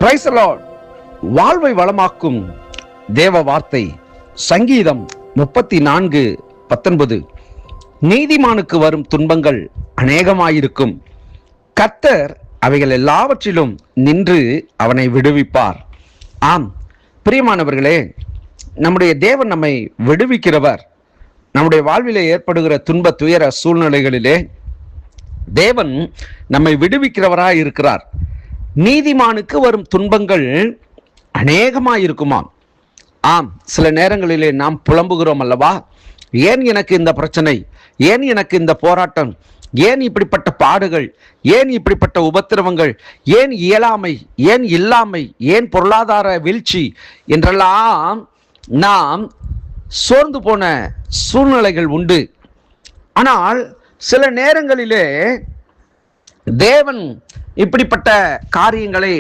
Praise the Lord. வாழ்வை வளமாக்கும் தேவ வார்த்தை சங்கீதம் 34:19. நீதிமானுக்கு வரும் துன்பங்கள் அநேகமாயிருக்கும், கர்த்தர் அவைகள் எல்லாவற்றிலும் நின்று அவனை விடுவிப்பார். ஆம் பிரியமானவர்களே, நம்முடைய தேவன் நம்மை விடுவிக்கிறவர். நம்முடைய வாழ்விலே ஏற்படுகிற துன்ப துயர சூழ்நிலைகளிலே தேவன் நம்மை விடுவிக்கிறவராய் இருக்கிறார். நீதிமானுக்கு வரும் துன்பங்கள் அநேகமாயிருக்குமாம். ஆம், சில நேரங்களிலே நாம் புலம்புகிறோம் அல்லவா, ஏன் எனக்கு இந்த பிரச்சனை, ஏன் எனக்கு இந்த போராட்டம், ஏன் இப்படிப்பட்ட பாடுகள், ஏன் இப்படிப்பட்ட உபத்திரவங்கள், ஏன் இயலாமை, ஏன் இல்லாமை, ஏன் பொருளாதார வீழ்ச்சி என்றெல்லாம் நாம் சோர்ந்து போன சூழ்நிலைகள் உண்டு. ஆனால் சில நேரங்களிலே தேவன் இப்படிப்பட்ட காரியங்களை